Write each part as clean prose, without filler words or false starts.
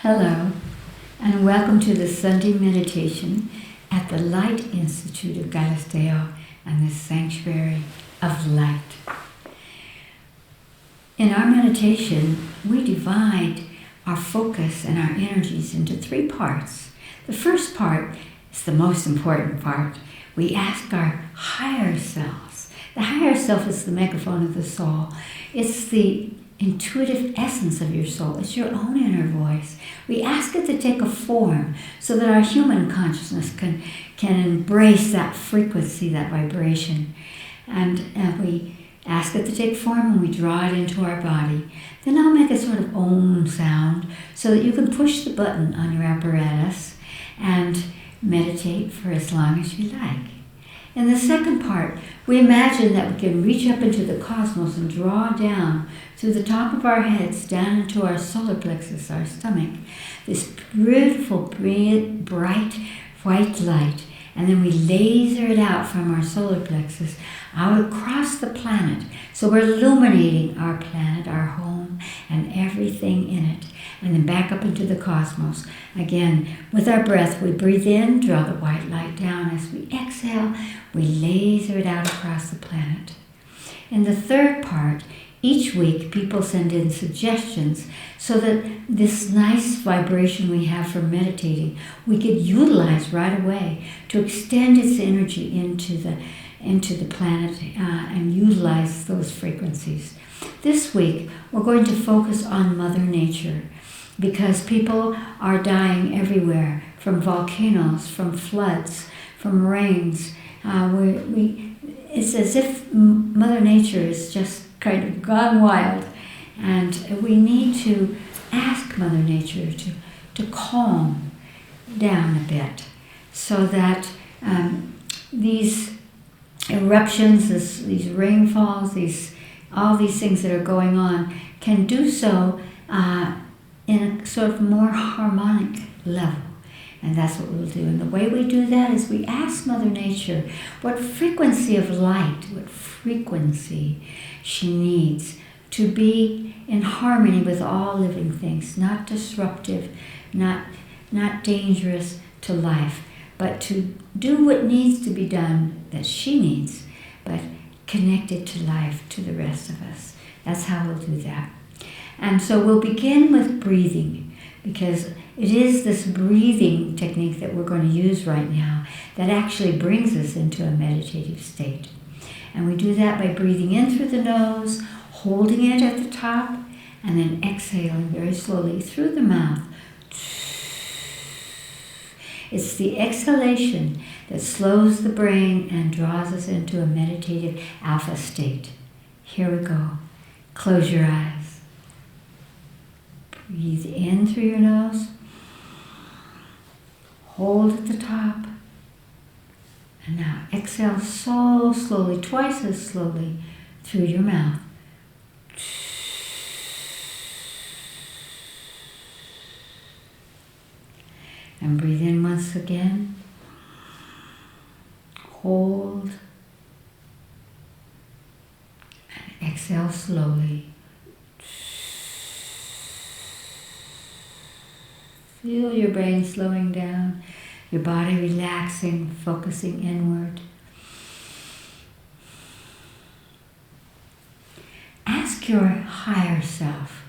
Hello, and welcome to the Sunday meditation at the Light Institute of Galisteo and the Sanctuary of Light. In our meditation, we divide our focus and our energies into three parts. The first part is the most important part. We ask our higher selves. The higher self is the megaphone of the soul. It's the intuitive essence of your soul. It's your own inner voice. We ask it to take a form so that our human consciousness can embrace that frequency, that vibration. And we ask it to take form and we draw it into our body. Then I'll make a sort of om sound so that you can push the button on your apparatus and meditate for as long as you like. In the second part, we imagine that we can reach up into the cosmos and draw down through the top of our heads, down into our solar plexus, our stomach, this beautiful, bright, white light. And then we laser it out from our solar plexus out across the planet. So we're illuminating our planet, our home, and everything in it. And then back up into the cosmos. Again, with our breath, we breathe in, draw the white light down. As we exhale, we laser it out across the planet. In the third part, each week, people send in suggestions so that this nice vibration we have for meditating, we could utilize right away to extend its energy into the planet and utilize those frequencies. This week, we're going to focus on Mother Nature because people are dying everywhere, from volcanoes, from floods, from rains. It's as if Mother Nature is just kind of gone wild, and we need to ask Mother Nature to calm down a bit so that these eruptions, these rainfalls, all these things that are going on can do so in a sort of more harmonic level. And that's what we'll do. And the way we do that is we ask Mother Nature what frequency of light, what frequency she needs to be in harmony with all living things, not disruptive, not dangerous to life, but to do what needs to be done that she needs, but connected to life, to the rest of us. That's how we'll do that. And so we'll begin with breathing, because it is this breathing technique that we're going to use right now that actually brings us into a meditative state. And we do that by breathing in through the nose, holding it at the top, and then exhaling very slowly through the mouth. It's the exhalation that slows the brain and draws us into a meditative alpha state. Here we go. Close your eyes. Breathe in through your nose. Hold at the top. And now exhale so slowly, twice as slowly, through your mouth. And breathe in once again. Hold. And exhale slowly. Feel your brain slowing down, your body relaxing, focusing inward. Ask your higher self,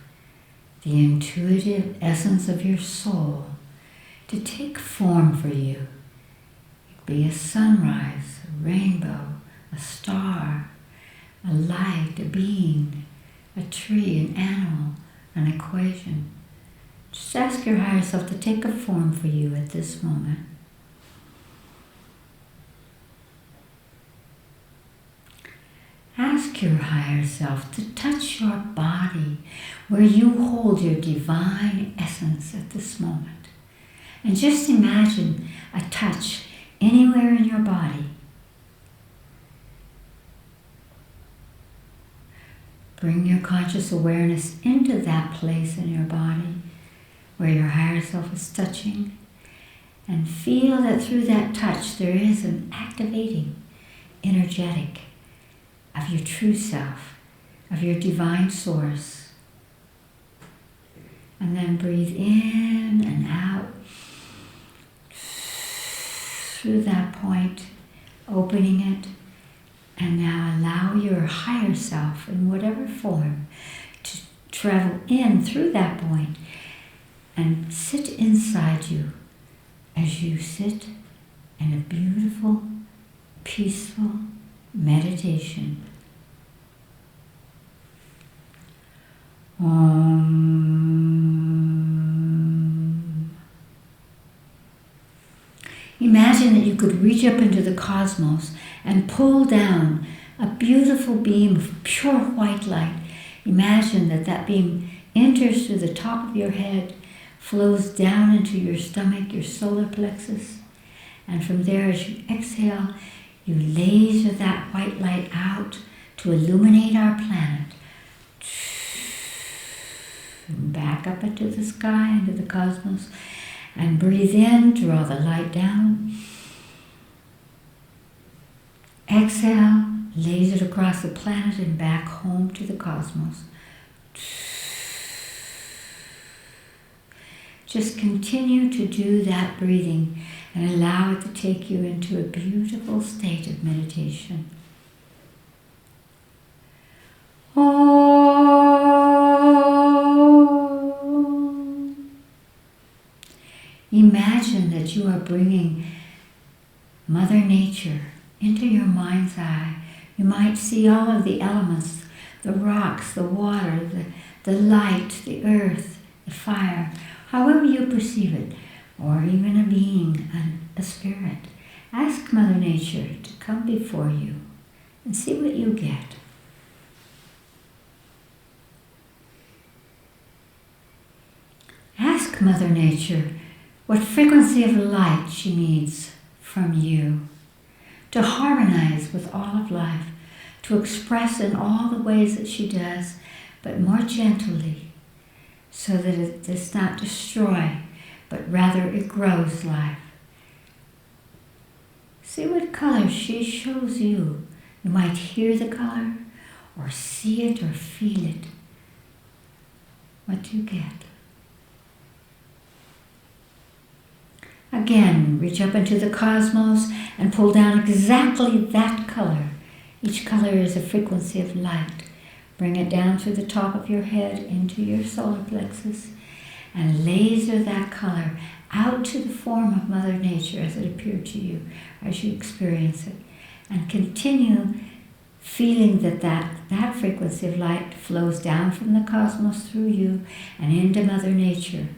the intuitive essence of your soul, to take form for you. It could be a sunrise, a rainbow, a star, a light, a being, a tree, an animal, an equation. Just ask your higher self to take a form for you at this moment. Ask your higher self to touch your body where you hold your divine essence at this moment. And just imagine a touch anywhere in your body. Bring your conscious awareness into that place in your body where your higher self is touching, and feel that through that touch there is an activating, energetic of your true self, of your divine source. And And then breathe in and out through that point, opening it. And now allow your higher self, in whatever form, to travel in through that point and sit inside you as you sit in a beautiful, peaceful meditation. Imagine that you could reach up into the cosmos and pull down a beautiful beam of pure white light. Imagine that that beam enters through the top of your head, flows down into your stomach, your solar plexus, and from there, as you exhale, you laser that white light out to illuminate our planet. And back up into the sky, into the cosmos, and breathe in, draw the light down. Exhale, laser it across the planet and back home to the cosmos. Just continue to do that breathing and allow it to take you into a beautiful state of meditation. Imagine that you are bringing Mother Nature into your mind's eye. You might see all of the elements, the rocks, the water, the light, the earth, the fire, however you perceive it, or even a being, a spirit. Ask Mother Nature to come before you and see what you get. Ask Mother Nature what frequency of light she needs from you to harmonize with all of life, to express in all the ways that she does, but more gently, so that it does not destroy, but rather it grows life. See what color she shows you. You might hear the color, or see it, or feel it. What do you get? Again, reach up into the cosmos and pull down exactly that color. Each color is a frequency of light. Bring it down through the top of your head into your solar plexus and laser that color out to the form of Mother Nature as it appeared to you, as you experience it. And continue feeling that frequency of light flows down from the cosmos through you and into Mother Nature.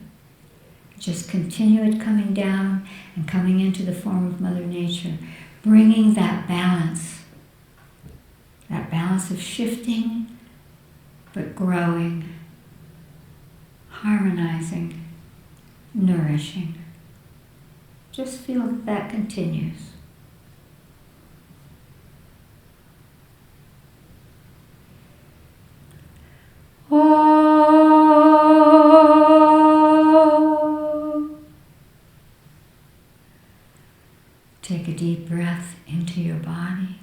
Just continue it coming down and coming into the form of Mother Nature, bringing that balance of shifting, but growing, harmonizing, nourishing. Just feel that continues. Take a deep breath into your body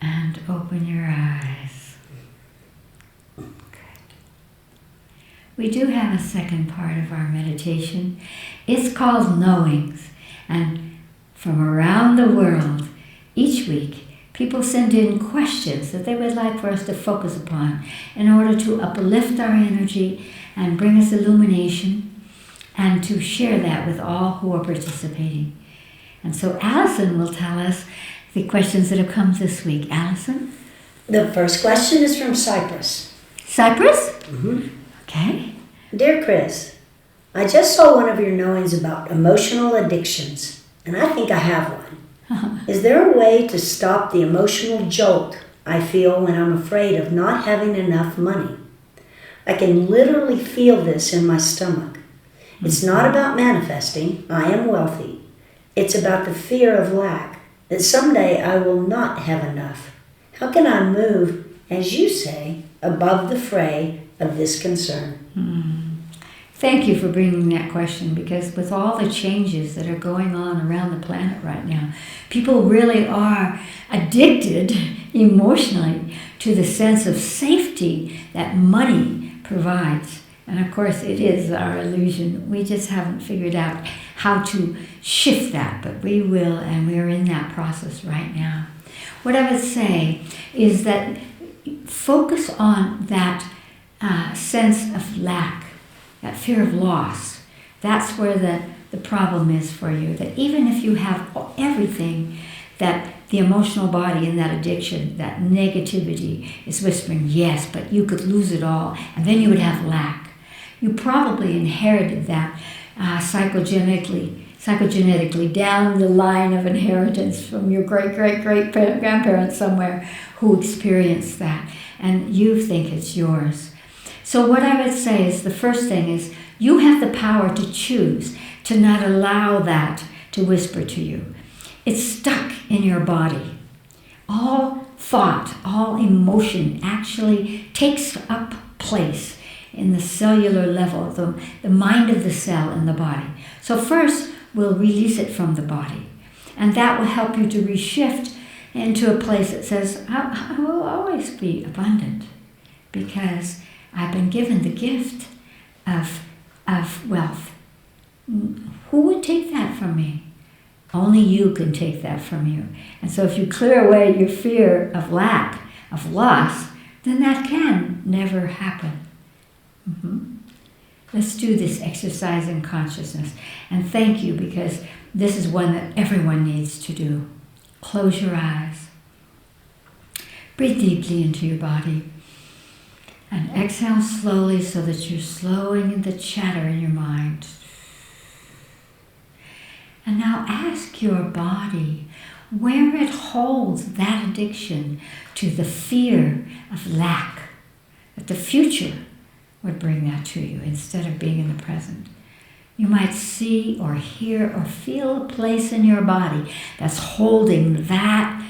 and open your eyes. Good. We do have a second part of our meditation. It's called Knowings. And from around the world, each week, people send in questions that they would like for us to focus upon in order to uplift our energy and bring us illumination, and to share that with all who are participating. And so Allison will tell us the questions that have come this week. Allison? The first question is from Cyprus. Cyprus? Mm-hmm. Okay. Dear Chris, I just saw one of your knowings about emotional addictions, and I think I have one. Is there a way to stop the emotional jolt I feel when I'm afraid of not having enough money? I can literally feel this in my stomach. It's not about manifesting, I am wealthy. It's about the fear of lack, that someday I will not have enough. How can I move, as you say, above the fray of this concern? Thank you for bringing that question, because with all the changes that are going on around the planet right now, people really are addicted emotionally to the sense of safety that money provides. And of course, it is our illusion. We just haven't figured out how to shift that, but we will, and we're in that process right now. What I would say is that focus on that sense of lack, that fear of loss. That's where the problem is for you. That even if you have everything, that the emotional body and that addiction, that negativity is whispering, yes, but you could lose it all, and then you would have lack. You probably inherited that psychogenetically down the line of inheritance from your great-great-great-grandparents somewhere who experienced that, and you think it's yours. So what I would say is the first thing is you have the power to choose to not allow that to whisper to you. It's stuck in your body. All thought, all emotion actually takes up place in the cellular level, the mind of the cell in the body. So first, we'll release it from the body. And that will help you to reshift into a place that says, I will always be abundant because I've been given the gift of wealth. Who would take that from me? Only you can take that from you. And so if you clear away your fear of lack, of loss, then that can never happen. Let's do this exercise in consciousness. And thank you, because this is one that everyone needs to do. Close your eyes. Breathe deeply into your body. And exhale slowly so that you're slowing the chatter in your mind. And now ask your body where it holds that addiction to the fear of lack, that the future would bring that to you instead of being in the present. You might see or hear or feel a place in your body that's holding that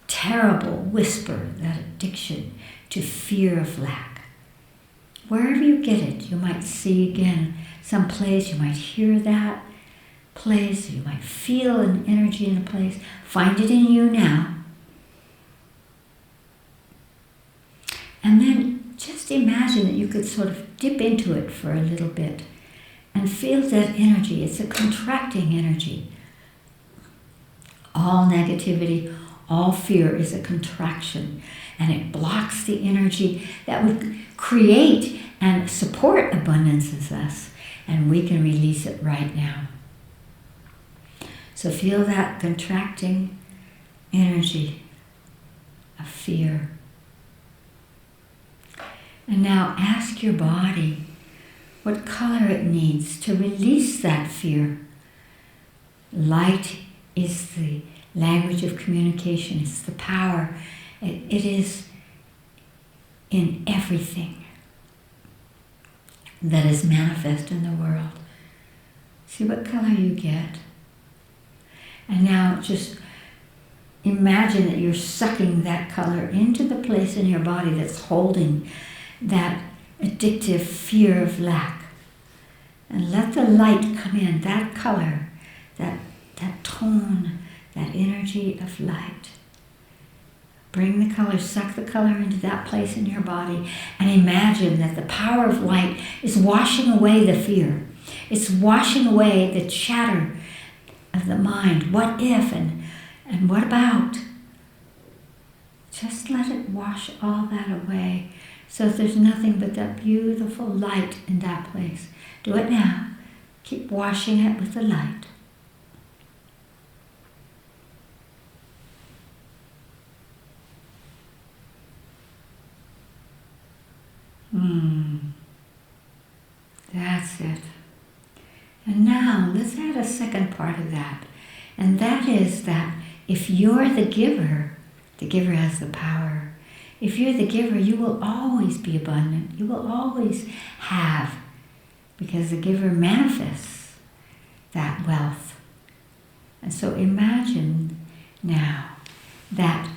terrible whisper, that addiction to fear of lack. Wherever you get it, you might see again some place, you might hear that place, you might feel an energy in a place. Find it in you now. And then just imagine that you could sort of dip into it for a little bit and feel that energy. It's a contracting energy. All negativity, all fear is a contraction, and it blocks the energy that would create and support abundance in us, and we can release it right now. So feel that contracting energy of fear. And now ask your body what color it needs to release that fear. Light is the language of communication. It's the power. It is in everything that is manifest in the world. See what color you get. And now just imagine that you're sucking that color into the place in your body that's holding that addictive fear of lack. And let the light come in, that color, that tone, that energy of light. Bring the color, suck the color into that place in your body, and imagine that the power of light is washing away the fear. It's washing away the chatter of the mind. What if and what about? Just let it wash all that away. So there's nothing but that beautiful light in that place. Do it now. Keep washing it with the light. That's it. And now let's add a second part of that. And that is that if you're the giver has the power. If you're the giver, you will always be abundant. You will always have, because the giver manifests that wealth. And so imagine now that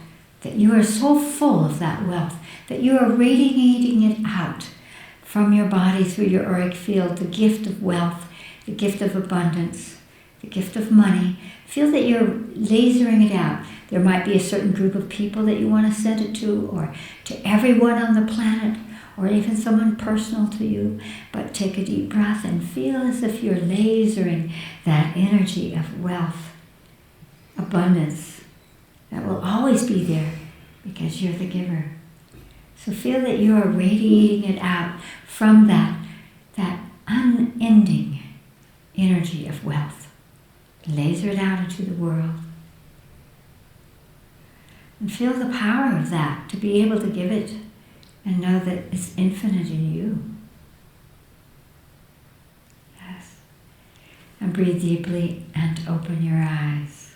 you are so full of that wealth, that you are radiating it out from your body through your auric field, the gift of wealth, the gift of abundance, the gift of money. Feel that you're lasering it out. There might be a certain group of people that you want to send it to, or to everyone on the planet, or even someone personal to you, but take a deep breath and feel as if you're lasering that energy of wealth, abundance, that will always be there because you're the giver. So feel that you are radiating it out from that unending energy of wealth. Laser it out into the world. And feel the power of that, to be able to give it and know that it's infinite in you. Yes. And breathe deeply and open your eyes.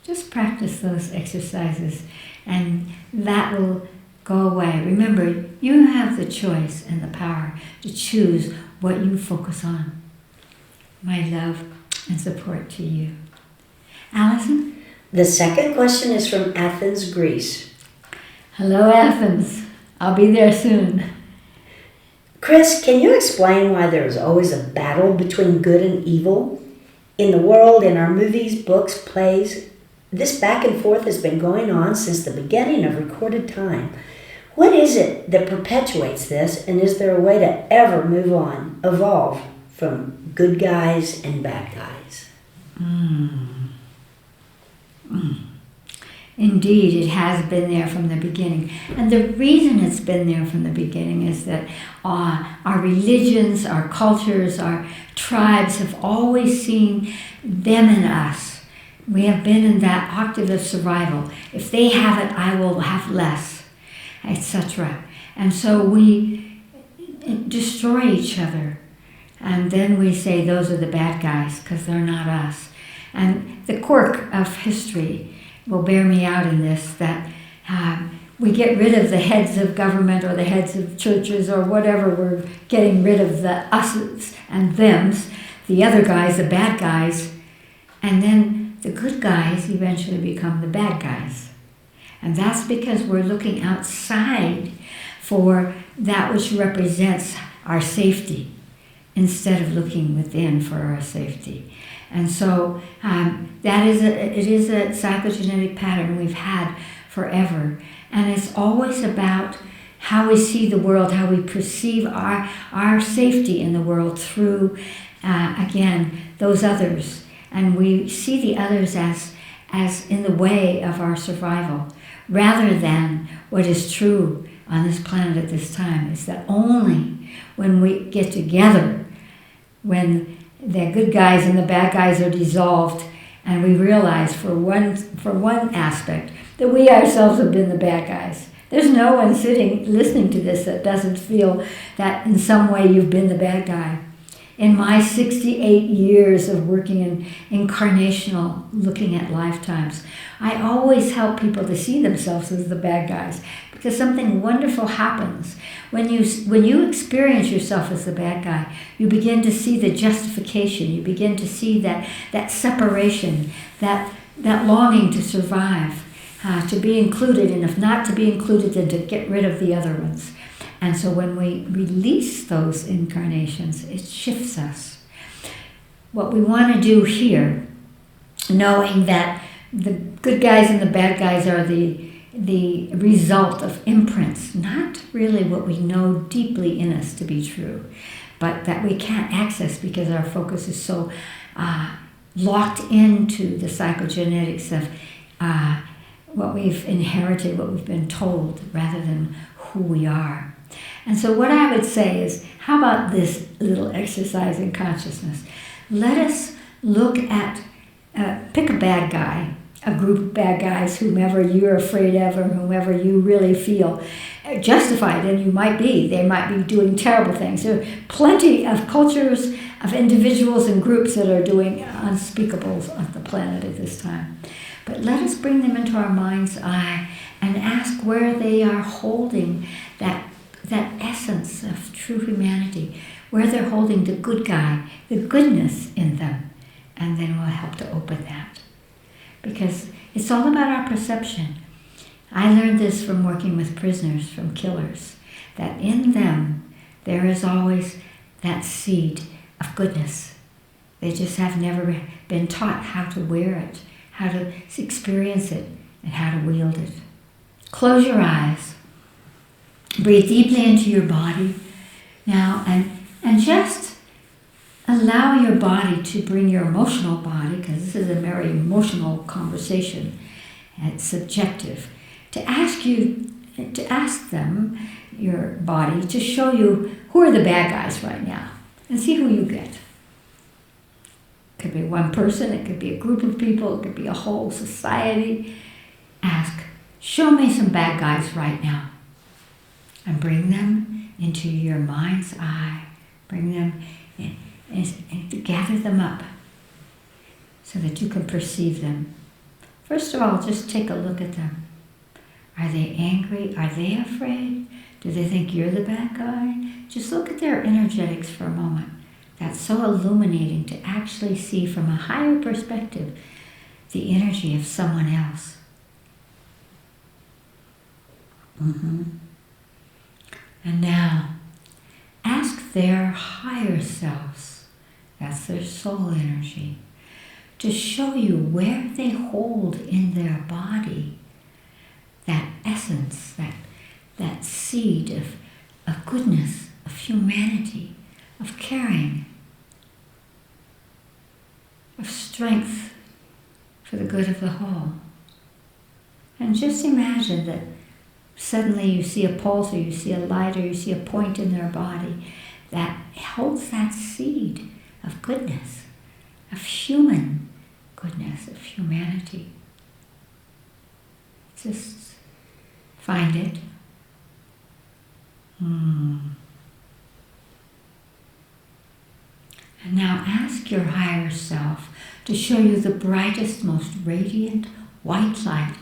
Just practice those exercises and that will go away. Remember, you have the choice and the power to choose what you focus on. My love and support to you. Allison? The second question is from Athens, Greece. Hello, Athens. I'll be there soon. Chris, can you explain why there is always a battle between good and evil? In the world, in our movies, books, plays, this back and forth has been going on since the beginning of recorded time. What is it that perpetuates this, and is there a way to ever move on, evolve from good guys and bad guys? Indeed, it has been there from the beginning. And the reason it's been there from the beginning is that our religions, our cultures, our tribes have always seen them and us. We have been in that octave of survival. If they have it, I will have less, etc. And so we destroy each other. And then we say those are the bad guys because they're not us. And the quirk of history will bear me out in this, that we get rid of the heads of government or the heads of churches or whatever. We're getting rid of the us's and them's, the other guys, the bad guys, and then the good guys eventually become the bad guys. And that's because we're looking outside for that which represents our safety instead of looking within for our safety. And so it is a psychogenetic pattern we've had forever. And it's always about how we see the world, how we perceive our safety in the world through, again, those others. And we see the others as in the way of our survival, rather than what is true on this planet at this time is that only when we get together, when the good guys and the bad guys are dissolved, and we realize for one aspect that we ourselves have been the bad guys. There's no one sitting listening to this that doesn't feel that in some way you've been the bad guy. In my 68 years of working in incarnational, looking at lifetimes, I always help people to see themselves as the bad guys, because something wonderful happens. When you experience yourself as the bad guy, you begin to see the justification, you begin to see that separation, that longing to survive, to be included, and if not to be included, then to get rid of the other ones. And so when we release those incarnations, it shifts us. What we want to do here, knowing that the good guys and the bad guys are the result of imprints, not really what we know deeply in us to be true, but that we can't access because our focus is so locked into the psychogenetics of what we've inherited, what we've been told, rather than who we are. And so what I would say is, how about this little exercise in consciousness? Let us look at, pick a bad guy, a group of bad guys, whomever you're afraid of or whomever you really feel justified, and you might be. They might be doing terrible things. There are plenty of cultures, of individuals and groups that are doing unspeakables on the planet at this time. But let us bring them into our mind's eye and ask where they are holding that essence of true humanity, where they're holding the good guy, the goodness in them, and then we'll help to open that. Because it's all about our perception. I learned this from working with prisoners, from killers, that in them there is always that seed of goodness. They just have never been taught how to wear it, how to experience it, and how to wield it. Close your eyes Breathe deeply into your body now, and just allow your body to bring your emotional body, because this is a very emotional conversation, it's subjective, to ask them, your body, to show you who are the bad guys right now, and see who you get. It could be one person, it could be a group of people, it could be a whole society. Ask, show me some bad guys right now. And bring them into your mind's eye. Bring them in, and gather them up so that you can perceive them. First of all, just take a look at them. Are they angry? Are they afraid? Do they think you're the bad guy? Just look at their energetics for a moment. That's so illuminating to actually see from a higher perspective the energy of someone else. And now, ask their higher selves, that's their soul energy, to show you where they hold in their body that essence, that seed of goodness, of humanity, of caring, of strength for the good of the whole. And just imagine that suddenly you see a pulse, or you see a light, or you see a point in their body that holds that seed of goodness, of human goodness, of humanity. Just find it. And now ask your higher self to show you the brightest, most radiant white light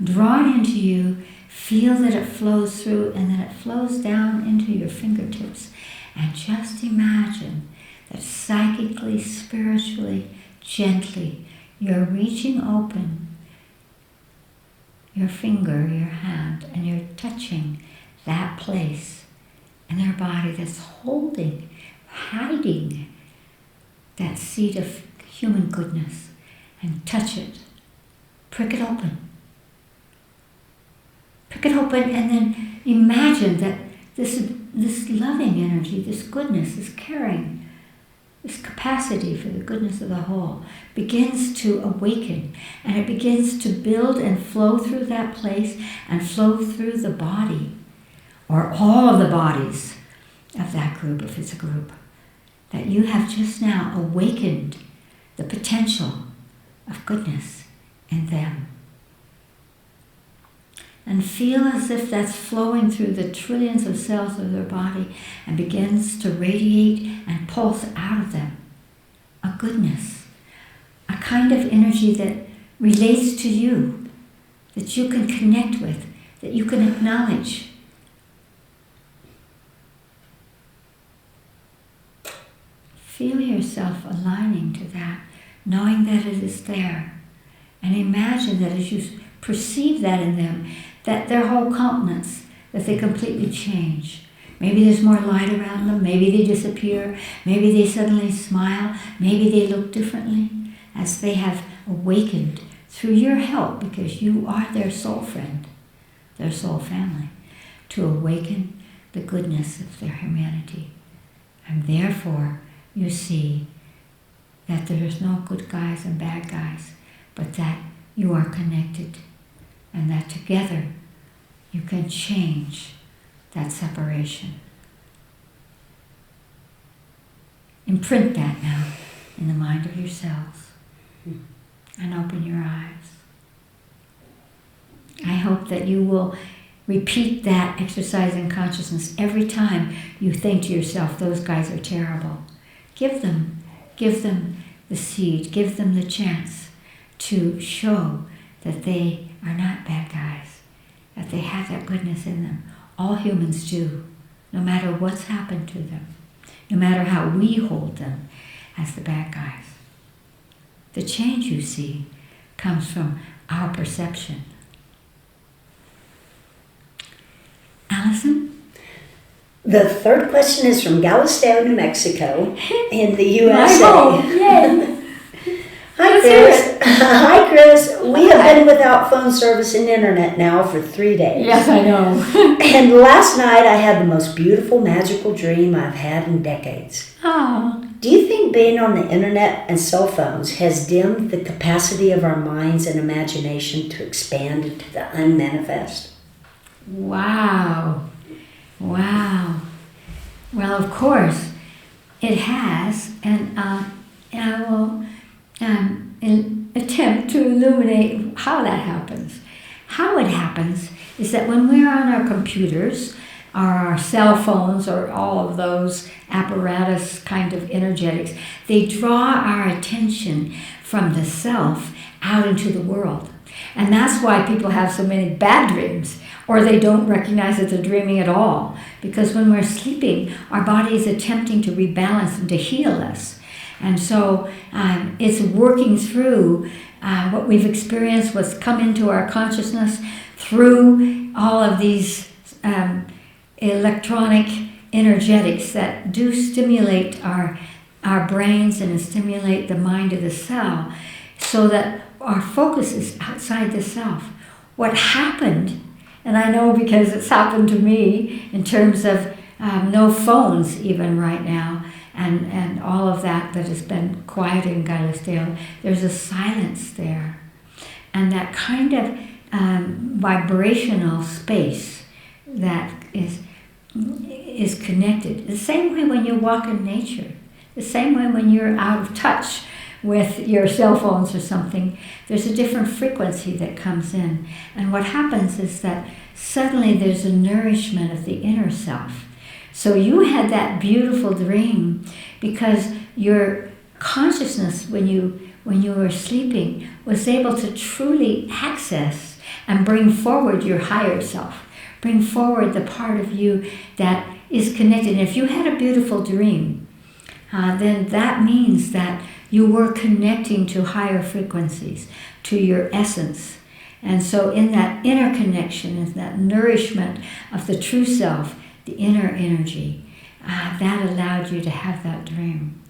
drawn into you. Feel that it flows through, and then it flows down into your fingertips. And just imagine that psychically, spiritually, gently, you're reaching open your finger, your hand, and you're touching that place in their body that's holding, hiding that seed of human goodness. And touch it. Prick it open. Prick it open, and then imagine that this loving energy, this goodness, this caring, this capacity for the goodness of the whole begins to awaken, and it begins to build and flow through that place and flow through the body, or all of the bodies of that group, if it's a group, that you have just now awakened the potential of goodness in them. And feel as if that's flowing through the trillions of cells of their body and begins to radiate and pulse out of them a goodness, a kind of energy that relates to you, that you can connect with, that you can acknowledge. Feel yourself aligning to that, knowing that it is there. And imagine that as you perceive that in them, that their whole countenance, that they completely change. Maybe there's more light around them, maybe they disappear, maybe they suddenly smile, maybe they look differently as they have awakened through your help, because you are their soul friend, their soul family, to awaken the goodness of their humanity. And therefore, you see that there's no good guys and bad guys, but that you are connected, and that together you can change that separation. Imprint that now in the mind of yourselves and open your eyes. I hope that you will repeat that exercise in consciousness every time you think to yourself, those guys are terrible. Give them the seed, give them the chance to show that they are not bad guys, that they have that goodness in them. All humans do, no matter what's happened to them, no matter how we hold them as the bad guys. The change you see comes from our perception. Allison? The third question is from Galisteo, New Mexico, in the U.S.A. Hi, Chris. Hi, Chris. We have been without phone service and internet now for 3 days. Yes, I know. And last night I had the most beautiful, magical dream I've had in decades. Oh. Do you think being on the internet and cell phones has dimmed the capacity of our minds and imagination to expand into the unmanifest? Wow. Wow. Well, of course, it has, and I will attempt to illuminate how that happens. How it happens is that when we're on our computers, or our cell phones, or all of those apparatus kind of energetics, they draw our attention from the self out into the world. And that's why people have so many bad dreams, or they don't recognize that they're dreaming at all. Because when we're sleeping, our body is attempting to rebalance and to heal us. And so it's working through what we've experienced, what's come into our consciousness through all of these electronic energetics that do stimulate our brains and stimulate the mind of the cell, so that our focus is outside the self. What happened, and I know because it's happened to me in terms of no phones even right now, and all of that has been quiet in Galisteo, there's a silence there. And that kind of vibrational space that is connected. The same way when you walk in nature, the same way when you're out of touch with your cell phones or something, there's a different frequency that comes in. And what happens is that suddenly there's a nourishment of the inner self. So you had that beautiful dream because your consciousness, when you were sleeping, was able to truly access and bring forward your higher self, bring forward the part of you that is connected. And if you had a beautiful dream, then that means that you were connecting to higher frequencies, to your essence. And so in that inner connection, in that nourishment of the true self, the inner energy, that allowed you to have that dream.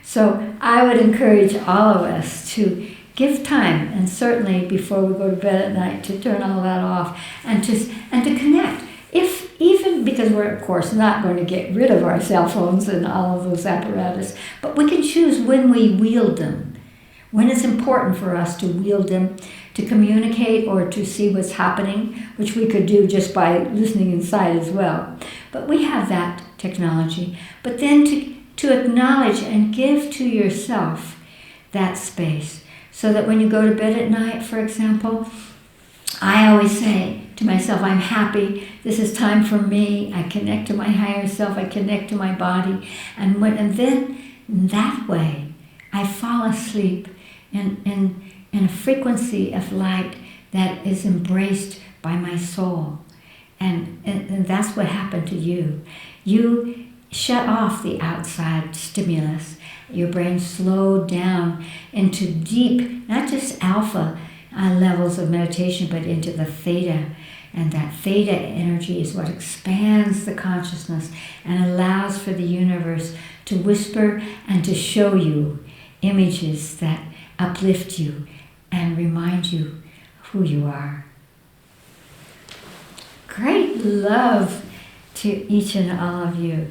So I would encourage all of us to give time, and certainly before we go to bed at night, to turn all that off and to connect. Even because we're, of course, not going to get rid of our cell phones and all of those apparatus, but we can choose when we wield them, when it's important for us to wield them, to communicate or to see what's happening, which we could do just by listening inside as well. But we have that technology. But then to acknowledge and give to yourself that space, so that when you go to bed at night, for example, I always say to myself, I'm happy, this is time for me, I connect to my higher self, I connect to my body, and then that way I fall asleep in a frequency of light that is embraced by my soul. And that's what happened to you. You shut off the outside stimulus. Your brain slowed down into deep, not just alpha levels of meditation, but into the theta. And that theta energy is what expands the consciousness and allows for the universe to whisper and to show you images that uplift you and remind you who you are. Great love to each and all of you.